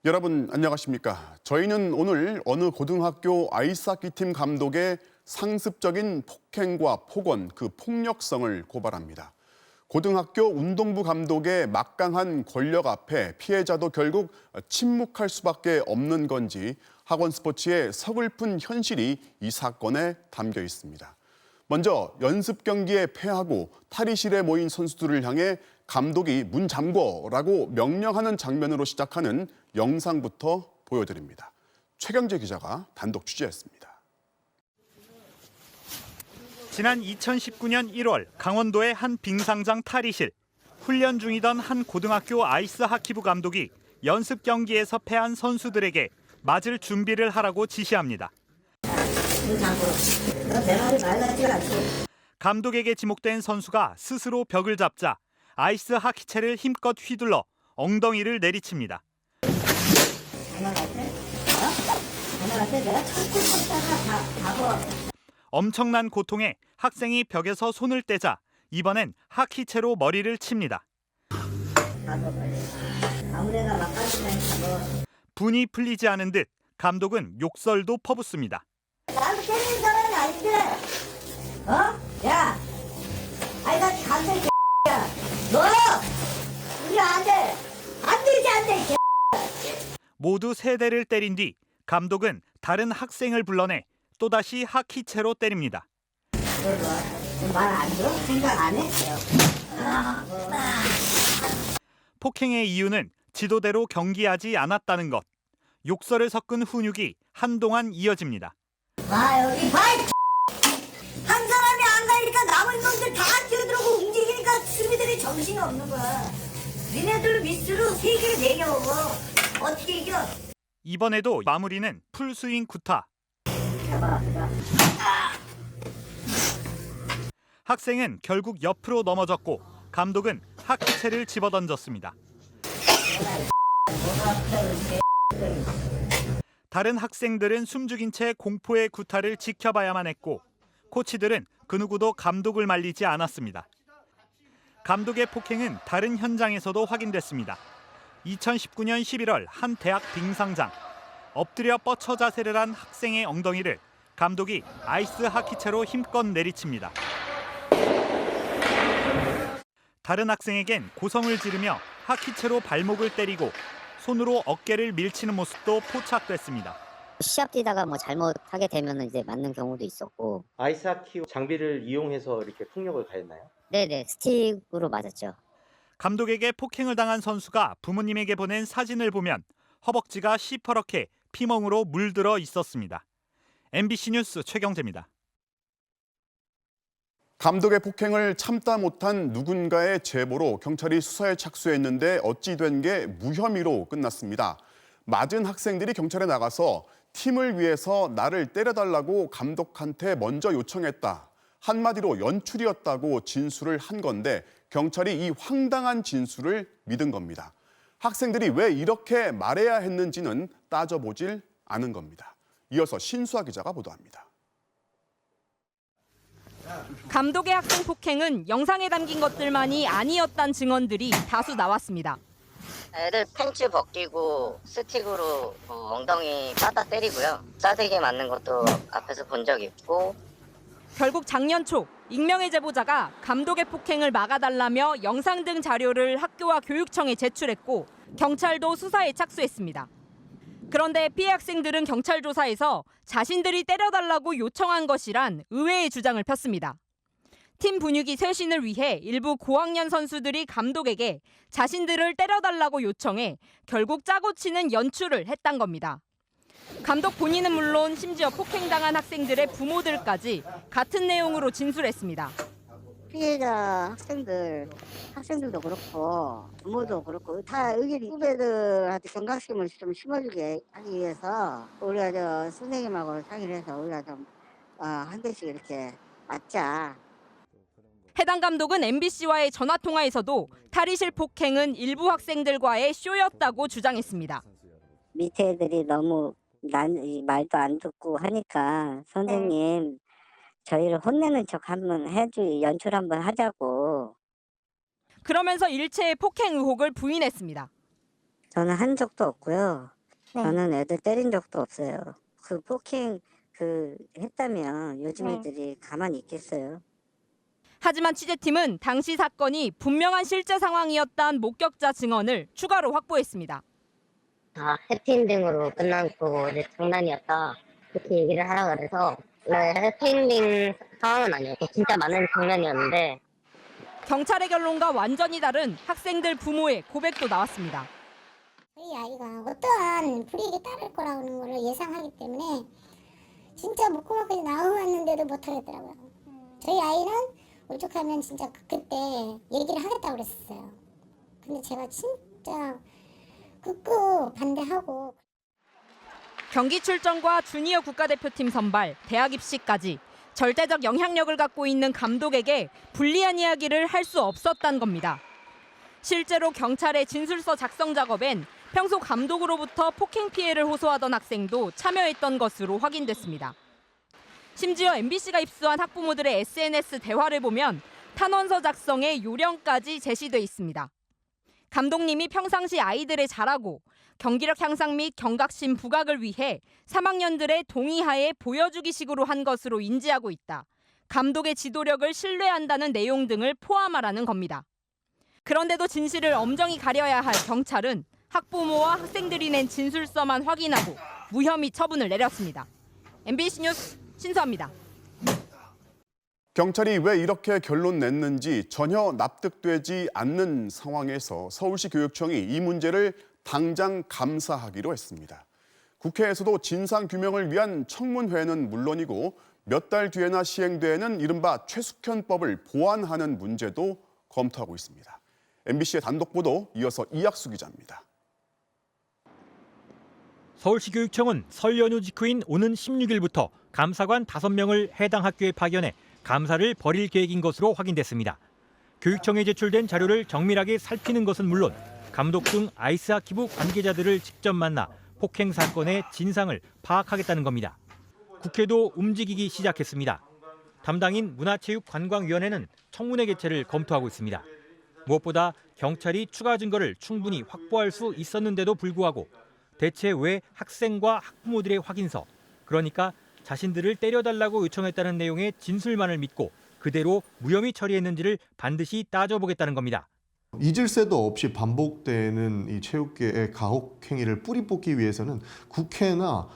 여러분 안녕하십니까? 저희는 오늘 어느 고등학교 아이스하키팀 감독의 상습적인 폭행과 폭언, 그 폭력성을 고발합니다. 고등학교 운동부 감독의 막강한 권력 앞에 피해자도 결국 침묵할 수밖에 없는 건지 학원 스포츠의 서글픈 현실이 이 사건에 담겨 있습니다. 먼저 연습 경기에 패하고 탈의실에 모인 선수들을 향해 감독이 문 잠궈라고 명령하는 장면으로 시작하는 영상부터 보여드립니다. 최경재 기자가 단독 취재했습니다. 지난 2019년 1월 강원도의 한 빙상장 탈의실. 훈련 중이던 한 고등학교 아이스 하키부 감독이 연습 경기에서 패한 선수들에게 맞을 준비를 하라고 지시합니다. 감독에게 지목된 선수가 스스로 벽을 잡자 아이스 하키채를 힘껏 휘둘러 엉덩이를 내리칩니다. 엄청난 고통에 학생이 벽에서 손을 떼자 이번엔 하키채로 머리를 칩니다. 분이 풀리지 않은 듯 감독은 욕설도 퍼붓습니다. 나도 때리는 사람이 아닌데, 야, 아이 나 강철 야, 너, 우리 안 돼, 안 되지 안 돼. 모두 세 대를 때린 뒤 감독은 다른 학생을 불러내 또다시 하키채로 때립니다. 말 안 들어? 생각 안 해? 폭행의 이유는 지도대로 경기하지 않았다는 것. 욕설을 섞은 훈육이 한동안 이어집니다. 여기 봐, 한 사람이 안 가니까 남은 놈들 다 뛰어들어오고 움직이니까 수비들이 정신이 없는 거야. 니네들 미스로 3개, 4개 먹어. 어떻게 이겨? 이번에도 마무리는 풀스윙 구타. 학생은 결국 옆으로 넘어졌고 감독은 하키채를 집어던졌습니다. 다른 학생들은 숨죽인 채 공포의 구타를 지켜봐야만 했고 코치들은 그 누구도 감독을 말리지 않았습니다. 감독의 폭행은 다른 현장에서도 확인됐습니다. 2019년 11월 한 대학 빙상장. 엎드려 뻗쳐 자세를 한 학생의 엉덩이를 감독이 아이스 하키채로 힘껏 내리칩니다. 다른 학생에겐 고성을 지르며 하키채로 발목을 때리고 손으로 어깨를 밀치는 모습도 포착됐습니다. 시합 뛰다가 뭐 잘못하게 되면 이제 맞는 경우도 있었고. 아이스하키 장비를 이용해서 이렇게 폭력을 가했나요? 네네, 스틱으로 맞았죠. 감독에게 폭행을 당한 선수가 부모님에게 보낸 사진을 보면 허벅지가 시퍼렇게 피멍으로 물들어 있었습니다. MBC 뉴스 최경재입니다. 감독의 폭행을 참다 못한 누군가의 제보로 경찰이 수사에 착수했는데 어찌 된 게 무혐의로 끝났습니다. 맞은 학생들이 경찰에 나가서 팀을 위해서 나를 때려달라고 감독한테 먼저 요청했다. 한마디로 연출이었다고 진술을 한 건데 경찰이 이 황당한 진술을 믿은 겁니다. 학생들이 왜 이렇게 말해야 했는지는 따져보질 않은 겁니다. 이어서 신수아 기자가 보도합니다. 감독의 학생 폭행은 영상에 담긴 것들만이 아니었다는 증언들이 다수 나왔습니다. 애들 팬츠 벗기고 스틱으로 엉덩이 빠다 때리고요. 싸대기 맞는 것도 앞에서 본 적 있고. 결국 작년 초 익명의 제보자가 감독의 폭행을 막아달라며 영상 등 자료를 학교와 교육청에 제출했고 경찰도 수사에 착수했습니다. 그런데 피해 학생들은 경찰 조사에서 자신들이 때려달라고 요청한 것이란 의외의 주장을 폈습니다. 팀 분위기 쇄신을 위해 일부 고학년 선수들이 감독에게 자신들을 때려달라고 요청해 결국 짜고 치는 연출을 했단 겁니다. 감독 본인은 물론 심지어 폭행당한 학생들의 부모들까지 같은 내용으로 진술했습니다. 피해자 학생들도 그렇고 부모도 그렇고 다 의견이 후배들한테 경각심을 좀 심어주게 하기 위해서 우리가 선생님하고 상의를 해서 우리가 좀 한 대씩 이렇게 맞자. 해당 감독은 MBC와의 전화통화에서도 탈의실 폭행은 일부 학생들과의 쇼였다고 주장했습니다. 밑에 애들이 너무 말도 안 듣고 하니까 선생님 저희를 혼내는 척 한번 연출 한번 하자고. 그러면서 일체의 폭행 의혹을 부인했습니다. 저는 한 적도 없고요. 저는 애들 때린 적도 없어요. 그 폭행 했다면 요즘 애들이 가만히 있겠어요. 하지만 취재팀은 당시 사건이 분명한 실제 상황이었다는 목격자 증언을 추가로 확보했습니다. 해피엔딩으로 끝난 거고 이제 장난이었다 그렇게 얘기를 하라 그래서 해피엔딩 상황은 아니었고 진짜 많은 장난이었는데 경찰의 결론과 완전히 다른 학생들 부모의 고백도 나왔습니다. 저희 아이가 어떠한 불이익이 따를 거라는 걸 예상하기 때문에 진짜 목구멍까지 나왔는데도 못하겠더라고요. 저희 아이는 오죽하면 진짜 그때 얘기를 하겠다고 그랬었어요. 근데 제가 진짜 극구 반대하고. 경기 출전과 주니어 국가대표팀 선발, 대학 입시까지 절대적 영향력을 갖고 있는 감독에게 불리한 이야기를 할 수 없었다는 겁니다. 실제로 경찰의 진술서 작성 작업엔 평소 감독으로부터 폭행 피해를 호소하던 학생도 참여했던 것으로 확인됐습니다. 심지어 MBC가 입수한 학부모들의 SNS 대화를 보면 탄원서 작성의 요령까지 제시돼 있습니다. 감독님이 평상시 아이들의 자라고 경기력 향상 및 경각심 부각을 위해 3학년들의 동의하에 보여주기식으로 한 것으로 인지하고 있다. 감독의 지도력을 신뢰한다는 내용 등을 포함하라는 겁니다. 그런데도 진실을 엄정히 가려야 할 경찰은 학부모와 학생들이 낸 진술서만 확인하고 무혐의 처분을 내렸습니다. MBC 뉴스 신서입니다. 경찰이 왜 이렇게 결론 냈는지 전혀 납득되지 않는 상황에서 서울시 교육청이 이 문제를 당장 감사하기로 했습니다. 국회에서도 진상규명을 위한 청문회는 물론이고 몇 달 뒤에나 시행되는 이른바 최숙현법을 보완하는 문제도 검토하고 있습니다. MBC의 단독 보도 이어서 이학수 기자입니다. 서울시 교육청은 설 연휴 직후인 오는 16일부터 감사관 5명을 해당 학교에 파견해 감사를 벌일 계획인 것으로 확인됐습니다. 교육청에 제출된 자료를 정밀하게 살피는 것은 물론 감독 등 아이스하키부 관계자들을 직접 만나 폭행 사건의 진상을 파악하겠다는 겁니다. 국회도 움직이기 시작했습니다. 담당인 문화체육관광위원회는 청문회 개최를 검토하고 있습니다. 무엇보다 경찰이 추가 증거를 충분히 확보할 수 있었는데도 불구하고 대체 왜 학생과 학부모들의 확인서, 그러니까 자신들을 때려달라고 요청했다는 내용의 진술만을 믿고 그대로 무혐의 처리했는지를 반드시 따져보겠다는 겁니다. 잊을 새도 없이 반복되는 이 체육계의 가혹 행위를 뿌리 뽑기 위해서는 국회나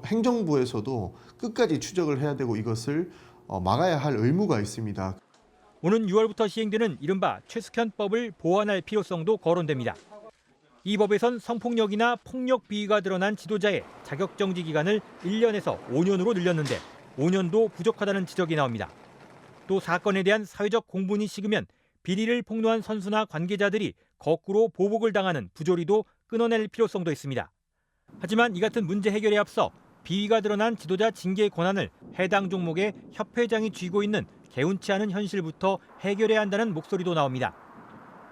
행정부에서도 끝까지 추적을 해야 되고 이것을 막아야 할 의무가 있습니다. 오는 6월부터 시행되는 이른바 최숙현법을 보완할 필요성도 거론됩니다. 이 법에선 성폭력이나 폭력 비위가 드러난 지도자의 자격정지 기간을 1년에서 5년으로 늘렸는데 5년도 부족하다는 지적이 나옵니다. 또 사건에 대한 사회적 공분이 식으면 비리를 폭로한 선수나 관계자들이 거꾸로 보복을 당하는 부조리도 끊어낼 필요성도 있습니다. 하지만 이 같은 문제 해결에 앞서 비위가 드러난 지도자 징계 권한을 해당 종목의 협회장이 쥐고 있는 개운치 않은 현실부터 해결해야 한다는 목소리도 나옵니다.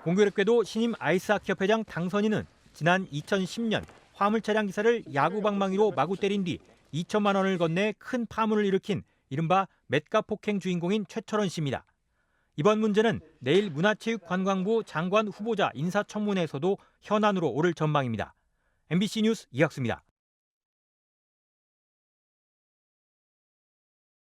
공교롭게도 신임 아이스하키 협회장 당선인은 지난 2010년 화물차량 기사를 야구 방망이로 마구 때린 뒤 2천만 원을 건네 큰 파문을 일으킨 이른바 맷값 폭행 주인공인 최철원 씨입니다. 이번 문제는 내일 문화체육관광부 장관 후보자 인사청문회에서도 현안으로 오를 전망입니다. MBC 뉴스 이학수입니다.